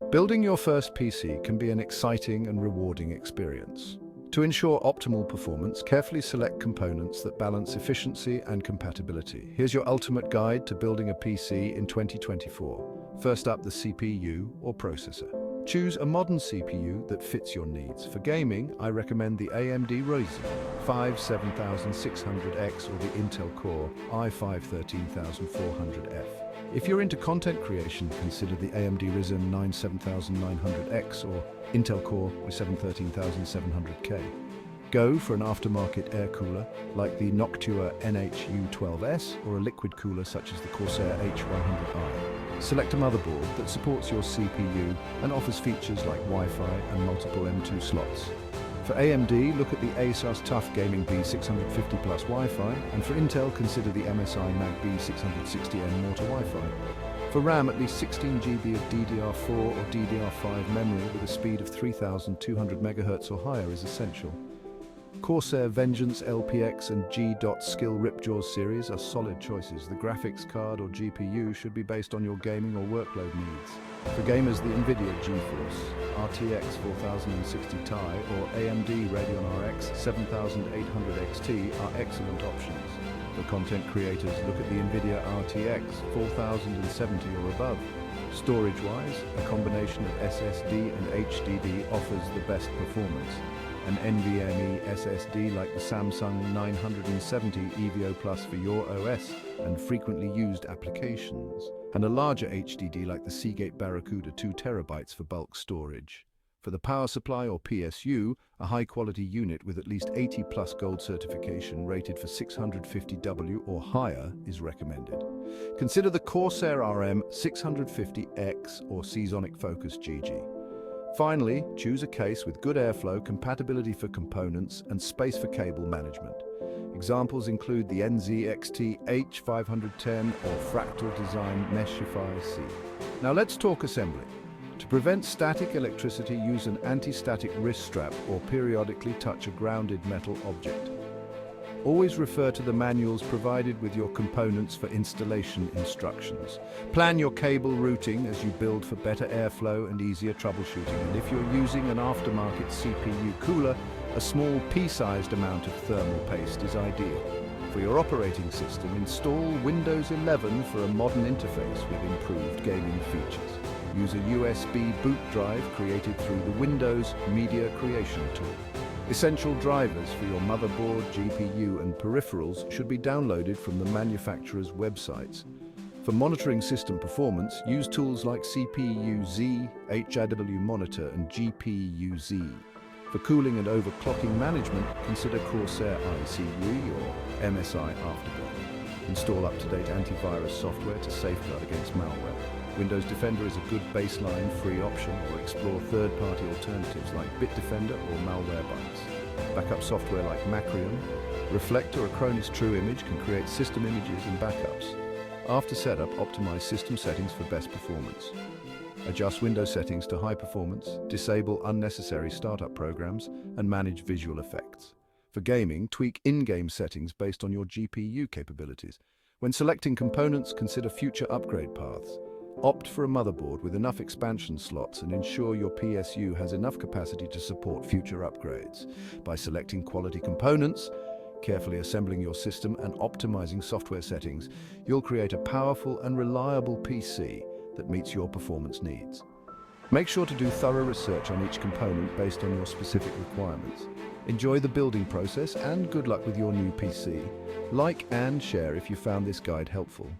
Building your first PC can be an exciting and rewarding experience. To ensure optimal performance, carefully select components that balance efficiency and compatibility. Here's your ultimate guide to building a PC in 2024. First up, the CPU or processor. Choose a modern CPU that fits your needs. For gaming, I recommend the AMD Ryzen 5 7600X or the Intel Core i5 13400F. If you're into content creation, consider the AMD Ryzen 9 7900X or Intel Core i7 13700K. Go for an aftermarket air cooler like the Noctua NH-U12S or a liquid cooler such as the Corsair H100i. Select a motherboard that supports your CPU and offers features like Wi-Fi and multiple M2 slots. For AMD, look at the Asus TUF Gaming B650 Plus Wi-Fi, and for Intel, consider the MSI Mag B660N Mortar Wi-Fi. For RAM, at least 16 GB of DDR4 or DDR5 memory with a speed of 3200 MHz or higher is essential. Corsair Vengeance LPX and G.Skill Ripjaws series are solid choices. The graphics card or GPU should be based on your gaming or workload needs. For gamers, the NVIDIA GeForce RTX 4060 Ti or AMD Radeon RX 7800 XT are excellent options. For content creators, look at the NVIDIA RTX 4070 or above. Storage-wise, a combination of SSD and HDD offers the best performance. An NVMe SSD like the Samsung 970 EVO Plus for your OS and frequently used applications, and a larger HDD like the Seagate Barracuda 2 TB for bulk storage. For the power supply or PSU, a high-quality unit with at least 80 plus gold certification rated for 650W or higher is recommended. Consider the Corsair RM 650X or Seasonic Focus GG. Finally, choose a case with good airflow, compatibility for components, and space for cable management. Examples include the NZXT H510 or Fractal Design Meshify C. Now let's talk assembly. To prevent static electricity, use an anti-static wrist strap or periodically touch a grounded metal object. Always refer to the manuals provided with your components for installation instructions. Plan your cable routing as you build for better airflow and easier troubleshooting. And if you're using an aftermarket CPU cooler, a small pea-sized amount of thermal paste is ideal. For your operating system, install Windows 11 for a modern interface with improved gaming features. Use a USB boot drive created through the Windows Media Creation tool. Essential drivers for your motherboard, GPU, and peripherals should be downloaded from the manufacturer's websites. For monitoring system performance, use tools like CPU-Z, HIW Monitor, and GPU-Z. For cooling and overclocking management, consider Corsair ICE or MSI Afterburner. Install up-to-date antivirus software to safeguard against malware. Windows Defender is a good baseline free option, or explore third-party alternatives like Bitdefender or Malwarebytes. Backup software like Macrium, Reflect or Acronis True Image can create system images and backups. After setup, optimize system settings for best performance. Adjust Windows settings to high performance, disable unnecessary startup programs, and manage visual effects. For gaming, tweak in-game settings based on your GPU capabilities. When selecting components, consider future upgrade paths. Opt for a motherboard with enough expansion slots and ensure your PSU has enough capacity to support future upgrades. By selecting quality components, carefully assembling your system, and optimizing software settings, you'll create a powerful and reliable PC that meets your performance needs. Make sure to do thorough research on each component based on your specific requirements. Enjoy the building process and good luck with your new PC. Like and share if you found this guide helpful.